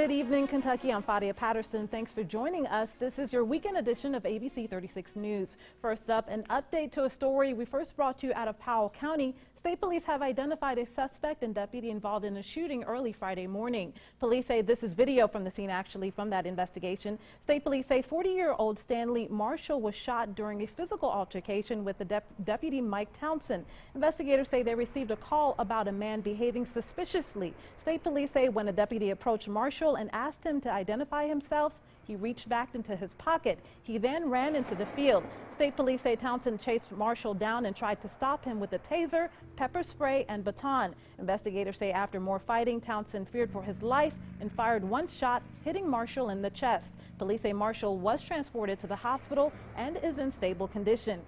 Good evening, Kentucky. I'm Fadia Patterson. Thanks for joining us. This is your weekend edition of ABC 36 News. First up, an update to a story we first brought you out of Powell County. State police have identified a suspect and deputy involved in a shooting early Friday morning. Police say this is video from the scene, actually, from that investigation. State police say 40-year-old Stanley Marshall was shot during a physical altercation with the deputy Mike Townsend. Investigators say they received a call about a man behaving suspiciously. State police say when a deputy approached Marshall and asked him to identify himself, he reached back into his pocket. He then ran into the field. State police say Townsend chased Marshall down and tried to stop him with a taser, pepper spray, and baton. Investigators say after more fighting, Townsend feared for his life and fired one shot, hitting Marshall in the chest. Police say Marshall was transported to the hospital and is in stable condition.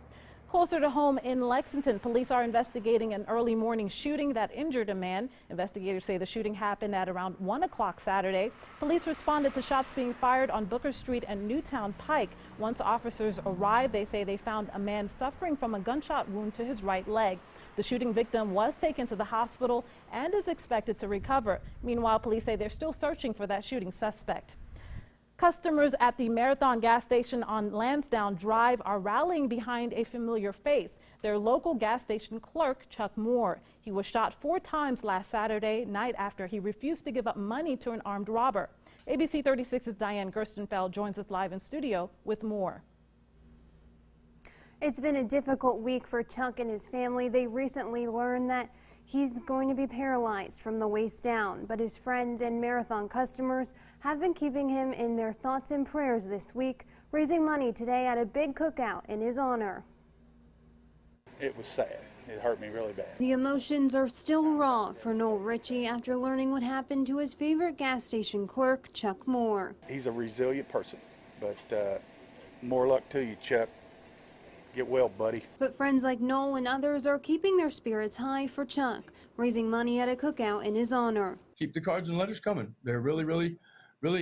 Closer to home in Lexington, police are investigating an early morning shooting that injured a man. Investigators say the shooting happened at around 1 o'clock Saturday. Police responded to shots being fired on Booker Street and Newtown Pike. Once officers arrived, they say they found a man suffering from a gunshot wound to his right leg. The shooting victim was taken to the hospital and is expected to recover. Meanwhile, police say they're still searching for that shooting suspect. Customers at the Marathon gas station on Lansdowne Drive are rallying behind a familiar face, their local gas station clerk, Chuck Moore. He was shot 4 times last Saturday night after he refused to give up money to an armed robber. ABC 36's Diane Gerstenfeld joins us live in studio with more. It's been a difficult week for Chuck and his family. They recently learned that he's going to be paralyzed from the waist down, but his friends and Marathon customers have been keeping him in their thoughts and prayers this week, raising money today at a big cookout in his honor. It was sad. It hurt me really bad. The emotions are still raw for Noel Ritchie after learning what happened to his favorite gas station clerk, Chuck Moore. He's a resilient person, but more luck to you, Chuck. Get well, buddy. But friends like Noel and others are keeping their spirits high for Chuck, raising money at a cookout in his honor. Keep the cards and letters coming. They're really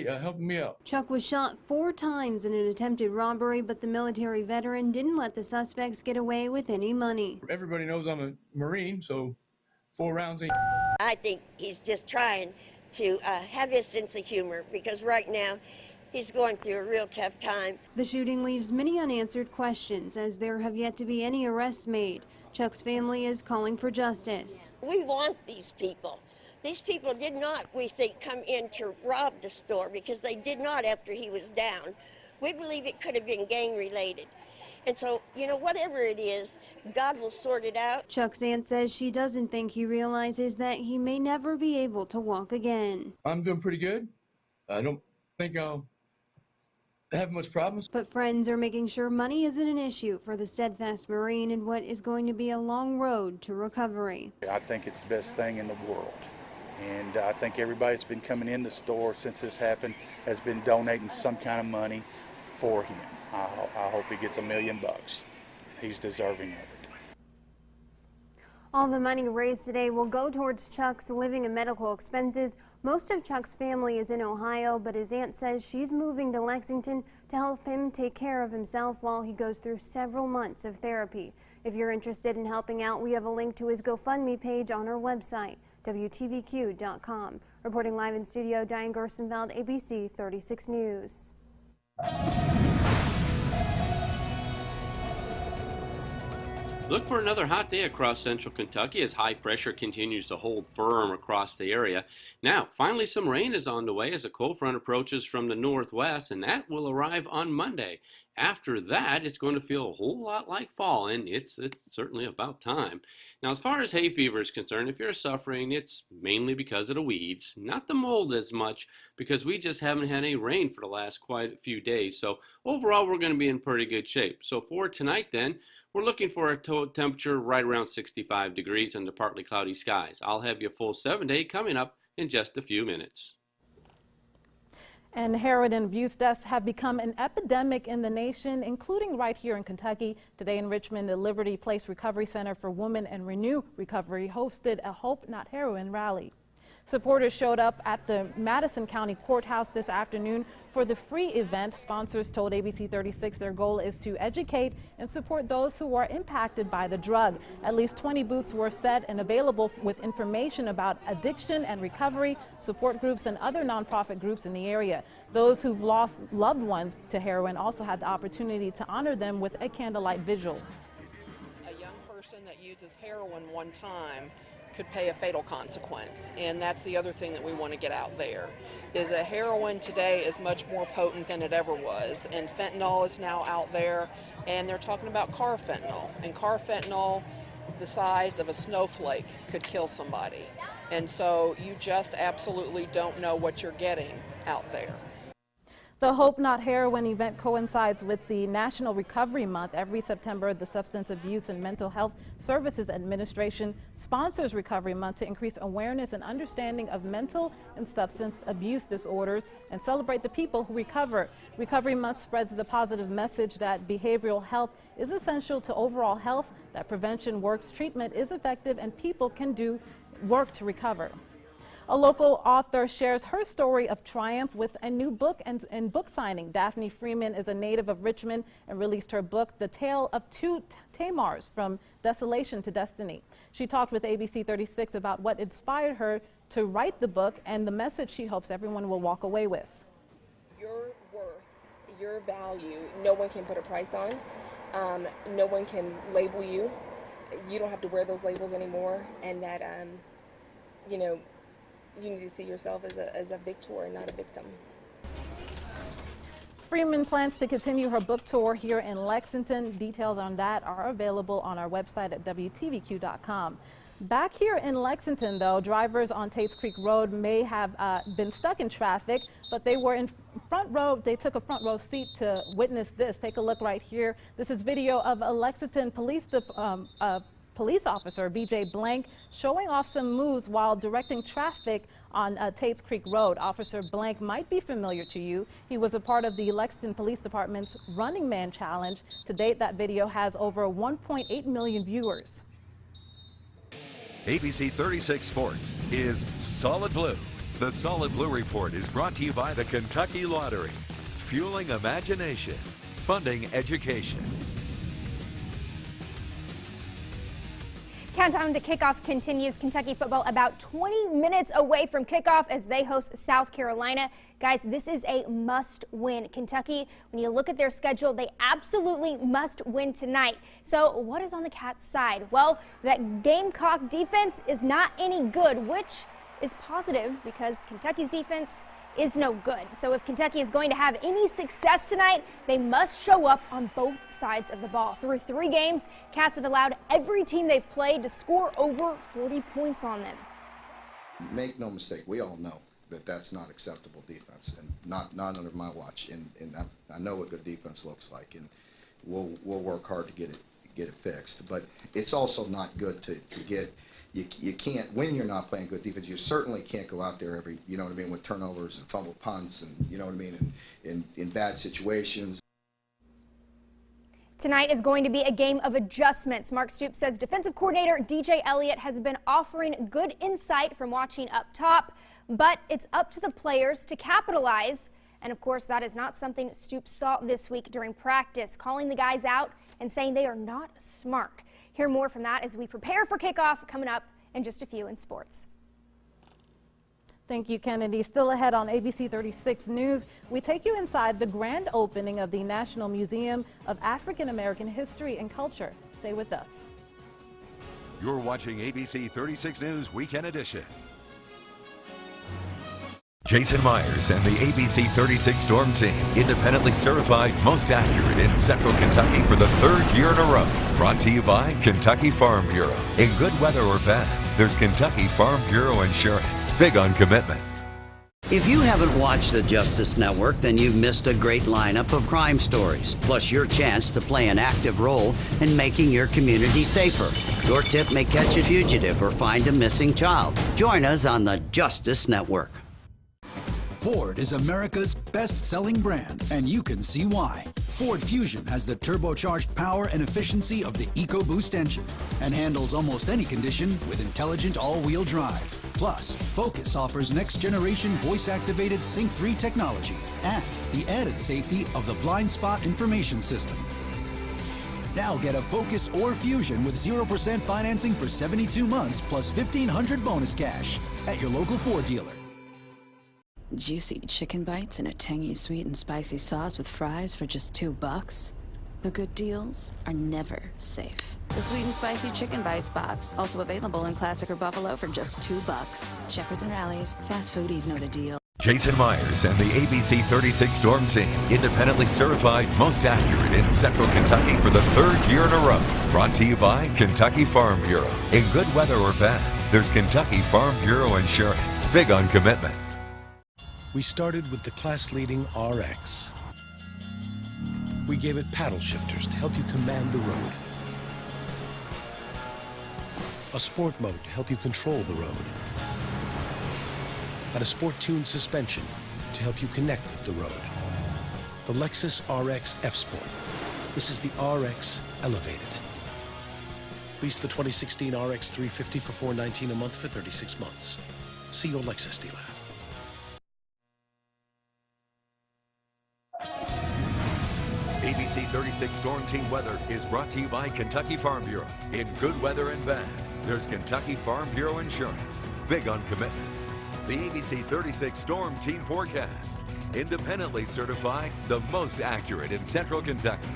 helping me out. Chuck was shot 4 times in an attempted robbery, but the military veteran didn't let the suspects get away with any money. Everybody knows I'm a Marine, so 4 rounds ain't. I think he's just trying to have his sense of humor, because right now he's going through a real tough time. The shooting leaves many unanswered questions, as there have yet to be any arrests made. Chuck's family is calling for justice. We want these people. These people did not, we think, come in to rob the store, because they did not after he was down. We believe it could have been gang related. And so, you know, whatever it is, God will sort it out. Chuck's aunt says she doesn't think he realizes that he may never be able to walk again. I'm doing pretty good. I don't think I'll have much problems. But friends are making sure money isn't an issue for the steadfast Marine in what is going to be a long road to recovery. I think it's the best thing in the world. And I think everybody that's been coming in the store since this happened has been donating some kind of money for him. I hope he gets $1 million. He's deserving of it. All the money raised today will go towards Chuck's living and medical expenses. Most of Chuck's family is in Ohio, but his aunt says she's moving to Lexington to help him take care of himself while he goes through several months of therapy. If you're interested in helping out, we have a link to his GoFundMe page on our website, WTVQ.com. Reporting live in studio, Diane Gerstenfeld, ABC 36 News. Look for another hot day across central Kentucky as high pressure continues to hold firm across the area. Now, finally some rain is on the way as a cold front approaches from the northwest, and that will arrive on Monday. After that, it's going to feel a whole lot like fall, and it's certainly about time. Now, as far as hay fever is concerned, if you're suffering, it's mainly because of the weeds, not the mold as much, because we just haven't had any rain for the last quite a few days. So overall, we're going to be in pretty good shape. So for tonight then, we're looking for a total temperature right around 65 degrees under partly cloudy skies. I'll have your full 7-day coming up in just a few minutes. And heroin and abuse deaths have become an epidemic in the nation, including right here in Kentucky. Today in Richmond, the Liberty Place Recovery Center for Women and Renew Recovery hosted a Hope Not Heroin rally. Supporters showed up at the Madison County Courthouse this afternoon for the free event. Sponsors told ABC 36 their goal is to educate and support those who are impacted by the drug. At least 20 booths were set and available with information about addiction and recovery, support groups, and other nonprofit groups in the area. Those who've lost loved ones to heroin also had the opportunity to honor them with a candlelight vigil. A young person that uses heroin one time could pay a fatal consequence, and that's the other thing that we want to get out there, is that heroin today is much more potent than it ever was, and fentanyl is now out there, and they're talking about carfentanil, and carfentanil the size of a snowflake could kill somebody, and so you just absolutely don't know what you're getting out there. The Hope Not Heroin event coincides with the National Recovery Month. Every September, the Substance Abuse and Mental Health Services Administration sponsors Recovery Month to increase awareness and understanding of mental and substance abuse disorders and celebrate the people who recover. Recovery Month spreads the positive message that behavioral health is essential to overall health, that prevention works, treatment is effective, and people can do work to recover. A local author shares her story of triumph with a new book and book signing. Daphne Freeman is a native of Richmond and released her book, The Tale of Two Tamars, From Desolation to Destiny. She talked with ABC 36 about what inspired her to write the book and the message she hopes everyone will walk away with. Your worth, your value, no one can put a price on. No one can label you. You don't have to wear those labels anymore, and that, you know, you need to see yourself as a victor and not a victim. Freeman plans to continue her book tour here in Lexington. Details on that are available on our website at WTVQ.com. Back here in Lexington, though, drivers on Tates Creek Road may have been stuck in traffic, but they were in front row. They took a front row seat to witness this. Take a look right here. This is video of a Lexington police officer, B.J. Blank, showing off some moves while directing traffic on Tates Creek Road. Officer Blank might be familiar to you. He was a part of the Lexington Police Department's Running Man Challenge. To date, that video has over 1.8 million viewers. ABC 36 Sports is Solid Blue. The Solid Blue Report is brought to you by the Kentucky Lottery, fueling imagination, funding education. Countdown to kickoff continues. Kentucky football about 20 minutes away from kickoff as they host South Carolina. Guys, this is a must win. Kentucky, when you look at their schedule, they absolutely must win tonight. So what is on the Cats' side? Well, that Gamecock defense is not any good, which is positive because Kentucky's defense is no good. So if Kentucky is going to have any success tonight, they must show up on both sides of the ball. Through 3 games, Cats have allowed every team they've played to score over 40 points on them. Make no mistake, we all know that that's not acceptable defense, and not under my watch. And I know what good defense looks like, and we'll work hard to get it fixed. But it's also not good to get. You can't, when you're not playing good defense, you certainly can't go out there you know what I mean, with turnovers and fumble punts and, you know what I mean, in bad situations. Tonight is going to be a game of adjustments. Mark Stoops says defensive coordinator DJ Elliott has been offering good insight from watching up top, but it's up to the players to capitalize. And of course, that is not something Stoops saw this week during practice, calling the guys out and saying they are not smart. Hear more from that as we prepare for kickoff coming up in just a few in sports. Thank you, Kennedy. Still ahead on ABC 36 News, we take you inside the grand opening of the National Museum of African American History and Culture. Stay with us. You're watching ABC 36 News Weekend Edition. Jason Myers and the ABC 36 Storm Team, independently certified most accurate in Central Kentucky for the 3rd year in a row. Brought to you by Kentucky Farm Bureau. In good weather or bad, there's Kentucky Farm Bureau Insurance. Big on commitment. If you haven't watched the Justice Network, then you've missed a great lineup of crime stories, plus your chance to play an active role in making your community safer. Your tip may catch a fugitive or find a missing child. Join us on the Justice Network. Ford is America's best-selling brand, and you can see why. Ford Fusion has the turbocharged power and efficiency of the EcoBoost engine and handles almost any condition with intelligent all-wheel drive. Plus, Focus offers next-generation voice-activated Sync 3 technology and the added safety of the blind spot information system. Now get a Focus or Fusion with 0% financing for 72 months plus $1,500 bonus cash at your local Ford dealer. Juicy chicken bites in a tangy sweet and spicy sauce with fries for just $2. The good deals are never safe. The sweet and spicy chicken bites box, also available in classic or buffalo for just $2. Checkers and Rallies, fast foodies know the deal. Jason Myers and the ABC 36 Storm Team, independently certified most accurate in Central Kentucky for the 3rd year in a row. Brought to you by Kentucky Farm Bureau. In good weather or bad, there's Kentucky Farm Bureau Insurance. Big on commitment. We started with the class-leading RX. We gave it paddle shifters to help you command the road. A sport mode to help you control the road. And a sport-tuned suspension to help you connect with the road. The Lexus RX F-Sport. This is the RX Elevated. Lease the 2016 RX 350 for $419 a month for 36 months. See your Lexus dealer. ABC 36 Storm Team Weather is brought to you by Kentucky Farm Bureau. In good weather and bad, there's Kentucky Farm Bureau Insurance. Big on commitment. The ABC 36 Storm Team Forecast. Independently certified, the most accurate in Central Kentucky.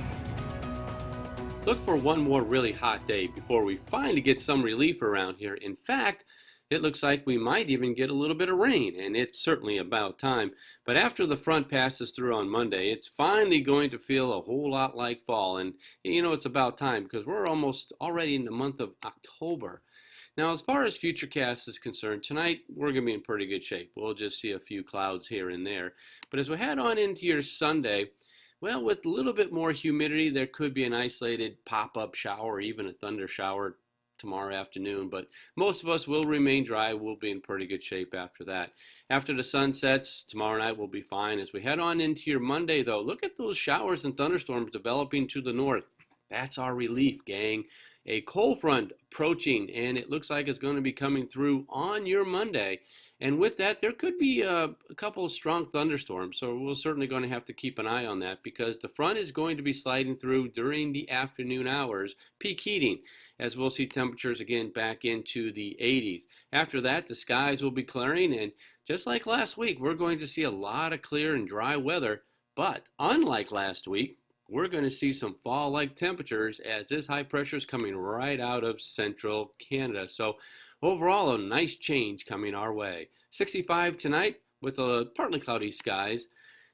Look for one more really hot day before we finally get some relief around here. In fact, it looks like we might even get a little bit of rain, and it's certainly about time. But after the front passes through on Monday, it's finally going to feel a whole lot like fall. And you know, it's about time because we're almost already in the month of October. Now, as far as Futurecast is concerned, tonight we're going to be in pretty good shape. We'll just see a few clouds here and there. But as we head on into your Sunday, well, with a little bit more humidity, there could be an isolated pop-up shower or even a thunder shower tomorrow afternoon, but most of us will remain dry. We'll be in pretty good shape after that. After the sun sets, tomorrow night will be fine. As we head on into your Monday, though, look at those showers and thunderstorms developing to the north. That's our relief, gang. A cold front approaching, and it looks like it's going to be coming through on your Monday. And with that, there could be a couple of strong thunderstorms, so we're certainly going to have to keep an eye on that because the front is going to be sliding through during the afternoon hours, peak heating, as we'll see temperatures again back into the 80s. After that, the skies will be clearing, and just like last week, we're going to see a lot of clear and dry weather, but unlike last week, we're going to see some fall-like temperatures as this high pressure is coming right out of central Canada. So overall, a nice change coming our way. 65 tonight with partly cloudy skies.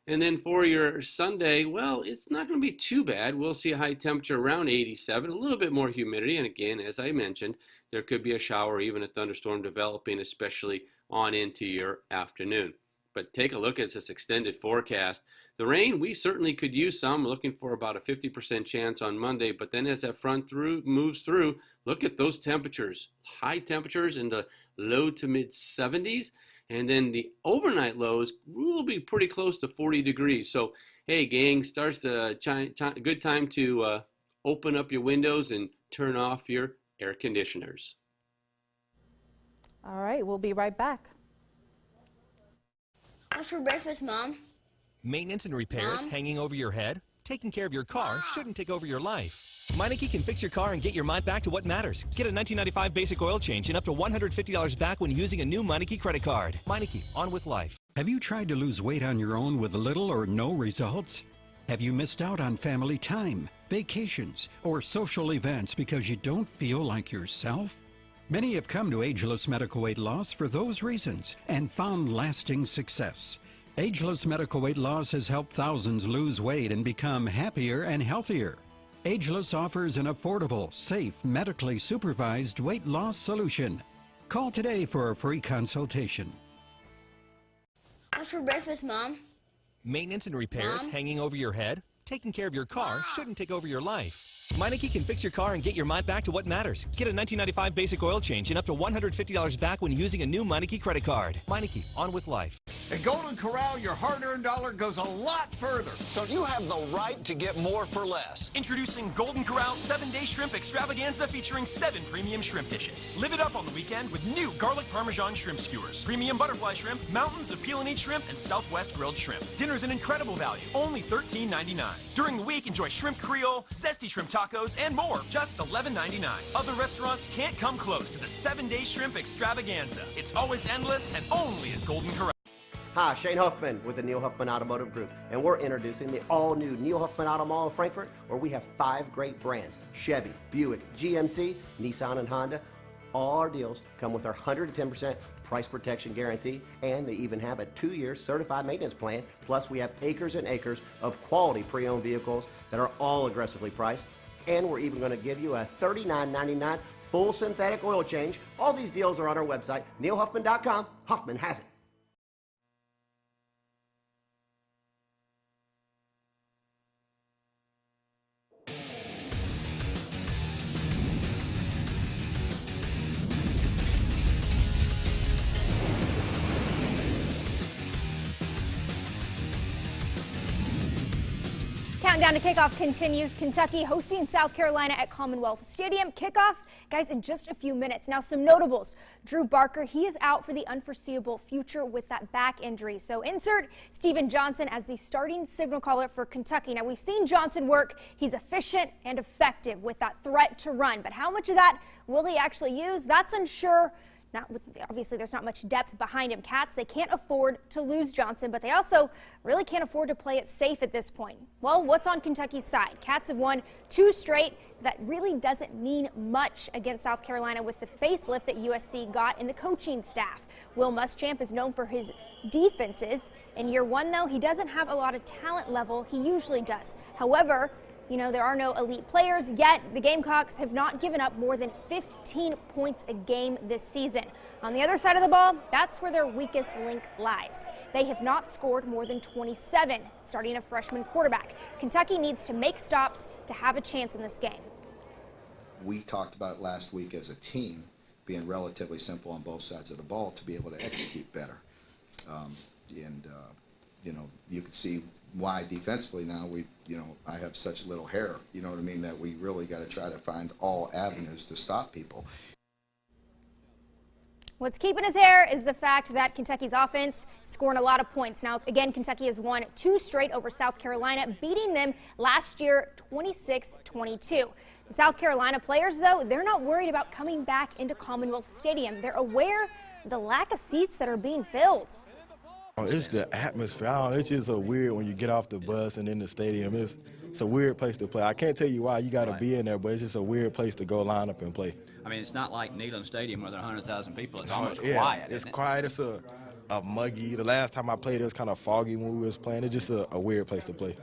And then for your Sunday, well, it's not going to be too bad. We'll see a high temperature around 87, a little bit more humidity. And again, as I mentioned, there could be a shower or even a thunderstorm developing, especially on into your afternoon. But take a look at this extended forecast. The rain, we certainly could use some. We're looking for about a 50% chance on Monday. But then as that front moves through, look at those temperatures. High temperatures in the low to mid 70s. And then the overnight lows will be pretty close to 40 degrees. So, hey, gang, starts the good time to open up your windows and turn off your air conditioners. All right, we'll be right back. What's for breakfast, Mom? Maintenance and repairs hanging over your head? Taking care of your car shouldn't take over your life. Meineke can fix your car and get your mind back to what matters. Get a $19.95 basic oil change and up to $150 back when using a new Meineke credit card. Meineke, on with life. Have you tried to lose weight on your own with little or no results? Have you missed out on family time, vacations, or social events because you don't feel like yourself? Many have come to Ageless Medical Weight Loss for those reasons and found lasting success. Ageless Medical Weight Loss has helped thousands lose weight and become happier and healthier. Ageless offers an affordable, safe, medically supervised weight loss solution. Call today for a free consultation. What's for breakfast, Mom? Maintenance and repairs hanging over your head? Taking care of your car shouldn't take over your life. Meineke can fix your car and get your mind back to what matters. Get a $19.95 basic oil change and up to $150 back when using a new Meineke credit card. Meineke, on with life. At Golden Corral, your hard-earned dollar goes a lot further. So you have the right to get more for less. Introducing Golden Corral 7-Day Shrimp Extravaganza featuring 7 premium shrimp dishes. Live it up on the weekend with new garlic parmesan shrimp skewers, premium butterfly shrimp, mountains of peel-and-eat shrimp, and Southwest grilled shrimp. Dinner's an incredible value, only $13.99. During the week, enjoy shrimp creole, zesty shrimp tacos, and more, just $11.99. Other restaurants can't come close to the 7-Day Shrimp Extravaganza. It's always endless and only at Golden Corral. Hi, Shane Huffman with the Neil Huffman Automotive Group, and we're introducing the all-new Neil Huffman Auto Mall in Frankfort, where we have 5 great brands: Chevy, Buick, GMC, Nissan, and Honda. All our deals come with our 110% price protection guarantee, and they even have a 2-year certified maintenance plan. Plus, we have acres and acres of quality pre-owned vehicles that are all aggressively priced, and we're even going to give you a $39.99 full synthetic oil change. All these deals are on our website, neilhuffman.com. Huffman has it. Countdown to kickoff continues. Kentucky hosting South Carolina at Commonwealth Stadium. Kickoff, guys, in just a few minutes. Now, some notables. Drew Barker, he is out for the unforeseeable future with that back injury. So insert Steven Johnson as the starting signal caller for Kentucky. Now, we've seen Johnson work. He's efficient and effective with that threat to run. But how much of that will he actually use? That's unsure. Obviously, there's not much depth behind him. Cats, they can't afford to lose Johnson, but they also really can't afford to play it safe at this point. Well, what's on Kentucky's side? Cats have won 2 straight. That really doesn't mean much against South Carolina with the facelift that USC got in the coaching staff. Will Muschamp is known for his defenses. In year 1, though, he doesn't have a lot of talent level. He usually does. However, you know, there are no elite players, yet the Gamecocks have not given up more than 15 points a game this season. On the other side of the ball, that's where their weakest link lies. They have not scored more than 27, starting a freshman quarterback. Kentucky needs to make stops to have a chance in this game. We talked about it last week as a team, being relatively simple on both sides of the ball to be able to execute better. You know, you could see why defensively now I have such little hair, you know what I mean, that we really got to try to find all avenues to stop people. What's keeping his hair is the fact that Kentucky's offense scoring a lot of points. Now, again, Kentucky has won 2 straight over South Carolina, beating them last year 26-22. The South Carolina players, though, they're not worried about coming back into Commonwealth Stadium. They're aware of the lack of seats that are being filled. It's the atmosphere. It's just so weird when you get off the bus and in the stadium. It's a weird place to play. I can't tell you why. You got to be in there, but it's just a weird place to go line up and play. I mean, it's not like Neyland Stadium where there are 100,000 people. It's almost quiet. It's quiet. It's a muggy. The last time I played, it was kind of foggy when we was playing. It's just a weird place to play.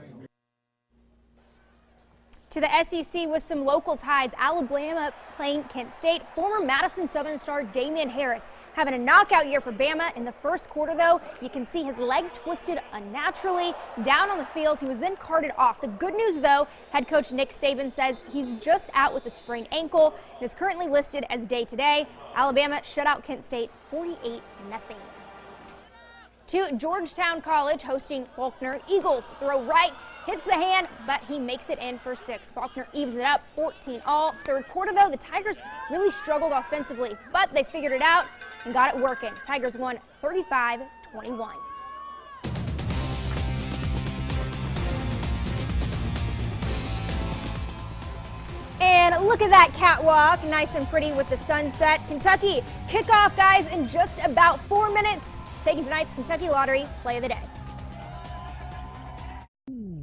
To the SEC with some local ties, Alabama playing Kent State. Former Madison Southern star Damian Harris having a knockout year for Bama. In the first quarter, though, you can see his leg twisted unnaturally down on the field. He was then carted off. The good news, though, head coach Nick Saban says he's just out with a sprained ankle and is currently listed as day-to-day. Alabama shut out Kent State 48-0. To Georgetown College hosting Faulkner. Eagles throw right, hits the hand, but he makes it in for 6. Faulkner evens it up 14-all. Third quarter, though, the Tigers really struggled offensively, but they figured it out and got it working. Tigers won 35-21. And look at that catwalk, nice and pretty with the sunset. Kentucky kickoff, guys, in just about 4 minutes. Taking tonight's Kentucky Lottery Play of the Day.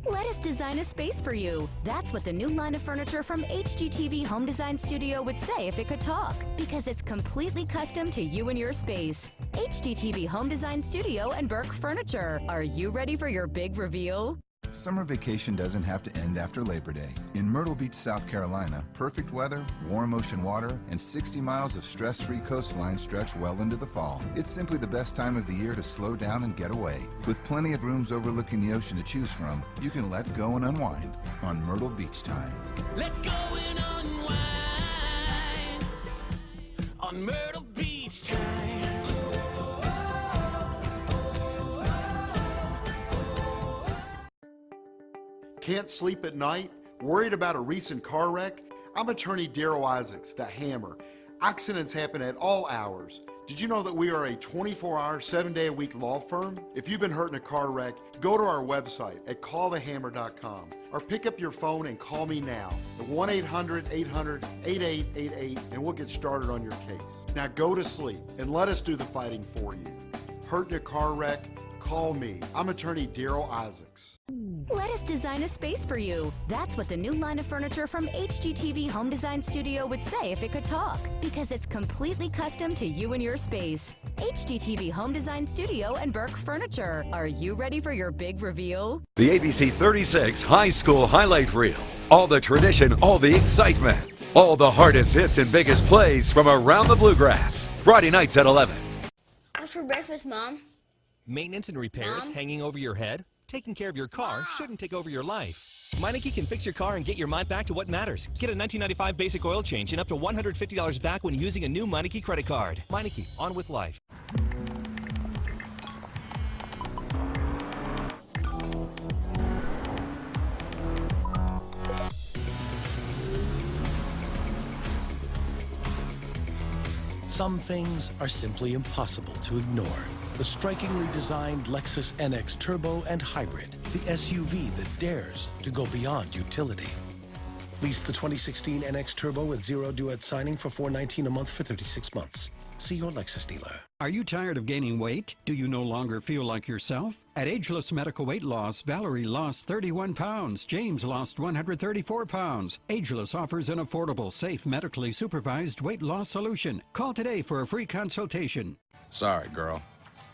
Let us design a space for you. That's what the new line of furniture from HGTV Home Design Studio would say if it could talk, because it's completely custom to you and your space. HGTV Home Design Studio and Burke Furniture. Are you ready for your big reveal? Summer vacation doesn't have to end after Labor Day. In Myrtle Beach, South Carolina, perfect weather, warm ocean water, and 60 miles of stress-free coastline stretch well into the fall. It's simply the best time of the year to slow down and get away. With plenty of rooms overlooking the ocean to choose from, you can let go and unwind on Myrtle Beach time. Let go and unwind on Myrtle Beach time. Can't sleep at night? Worried about a recent car wreck? I'm attorney Daryl Isaacs, the Hammer. Accidents happen at all hours. Did you know that we are a 24-hour, 7-day-a-week law firm? If you've been hurt in a car wreck, go to our website at callthehammer.com or pick up your phone and call me now at 1-800-800-8888 and we'll get started on your case. Now go to sleep and let us do the fighting for you. Hurt in a car wreck? Call me. I'm attorney Daryl Isaacs. Let us design a space for you. That's what the new line of furniture from HGTV Home Design Studio would say if it could talk, because it's completely custom to you and your space. HGTV Home Design Studio and Burke Furniture. Are you ready for your big reveal? The ABC 36 High School Highlight Reel. All the tradition, all the excitement. All the hardest hits and biggest plays from around the Bluegrass. Friday nights at 11. What's for breakfast, Mom? Maintenance and repairs Mom? hanging over your head? Taking care of your car shouldn't take over your life. Meineke can fix your car and get your mind back to what matters. Get a $19.95 basic oil change and up to $150 back when using a new Meineke credit card. Meineke, on with life. Some things are simply impossible to ignore. The strikingly designed Lexus NX Turbo and Hybrid, the SUV that dares to go beyond utility. Lease the 2016 NX Turbo with zero due at signing for $419 a month for 36 months. See your Lexus dealer. Are you tired of gaining weight? Do you no longer feel like yourself? At Ageless Medical Weight Loss, Valerie lost 31 pounds. James lost 134 pounds. Ageless offers an affordable, safe, medically supervised weight loss solution. Call today for a free consultation. Sorry, girl,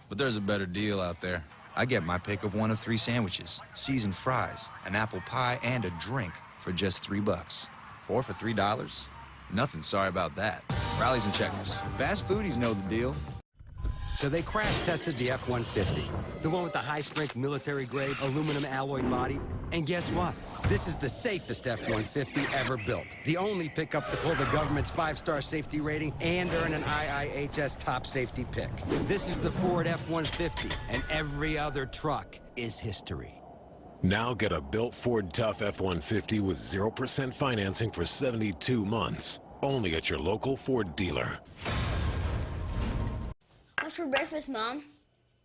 but there's a better deal out there. I get my pick of one of 3 sandwiches, seasoned fries, an apple pie, and a drink for just $3. 4 for $3? Nothing sorry about that. Rallies and checkers. Fast foodies know the deal. So they crash tested the F-150, the one with the high-strength military-grade aluminum alloy body. And guess what? This is the safest F-150 ever built. The only pickup to pull the government's 5-star safety rating and earn an IIHS top safety pick. This is the Ford F-150, and every other truck is history. Now get a built Ford Tough F-150 with 0% financing for 72 months. Only at your local Ford dealer. What's for breakfast, Mom?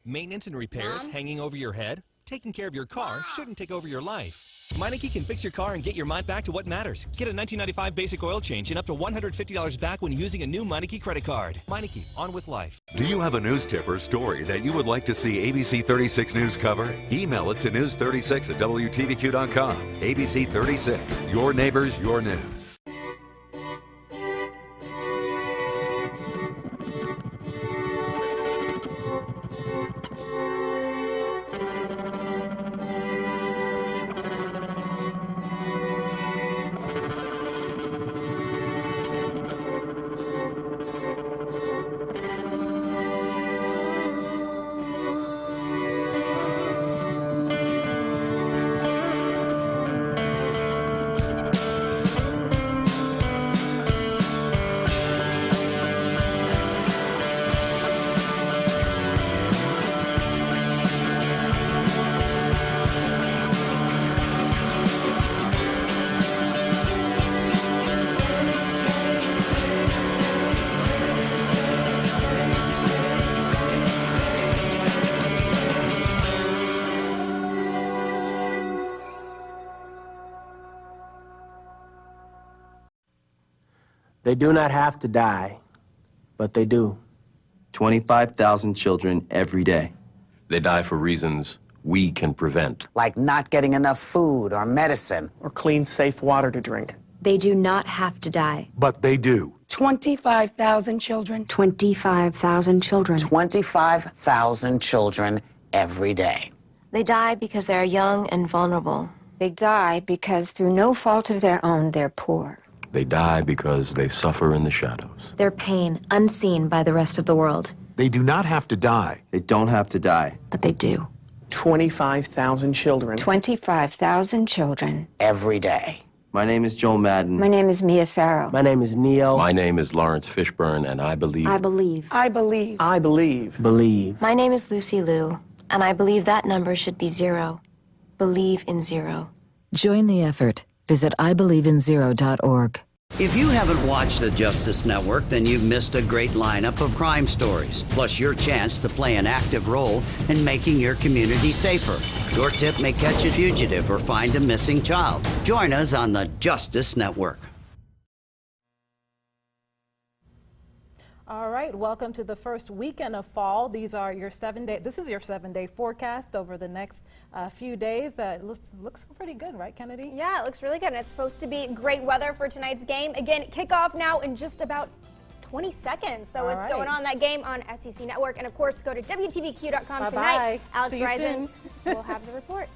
Maintenance and repairs Mom? hanging over your head? Taking care of your car shouldn't take over your life. Meineke can fix your car and get your mind back to what matters. Get a $19.95 basic oil change and up to $150 back when using a new Meineke credit card. Meineke, on with life. Do you have a news tip or story that you would like to see ABC 36 News cover? Email it to news36@WTVQ.com. ABC 36, your neighbors, your news. They do not have to die, but they do. 25,000 children every day. They die for reasons we can prevent. Like not getting enough food or medicine. Or clean, safe water to drink. They do not have to die. But they do. 25,000 children. 25,000 children. 25,000 children every day. They die because they are young and vulnerable. They die because through no fault of their own, they're poor. They die because they suffer in the shadows. Their pain unseen by the rest of the world. They do not have to die. They don't have to die. But they do. 25,000 children. 25,000 children. Every day. My name is Joel Madden. My name is Mia Farrow. My name is Neil. My name is Lawrence Fishburne, and I believe... I believe. I believe. I believe. Believe. My name is Lucy Liu, and I believe that number should be 0. Believe in 0. Join the effort. Visit IBelieveInZero.org. If you haven't watched the Justice Network, then you've missed a great lineup of crime stories, plus your chance to play an active role in making your community safer. Your tip may catch a fugitive or find a missing child. Join us on the Justice Network. All right, welcome to the first weekend of fall. These are your 7-day, this is your 7-day forecast over the next few days. It looks pretty good, right, Kennedy? Yeah, it looks really good. And it's supposed to be great weather for tonight's game. Again, kickoff now in just about 20 seconds. So it's going on, that game on SEC Network. And of course, go to WTVQ.com tonight. Bye-bye. Alex See you Risen soon. will have the report.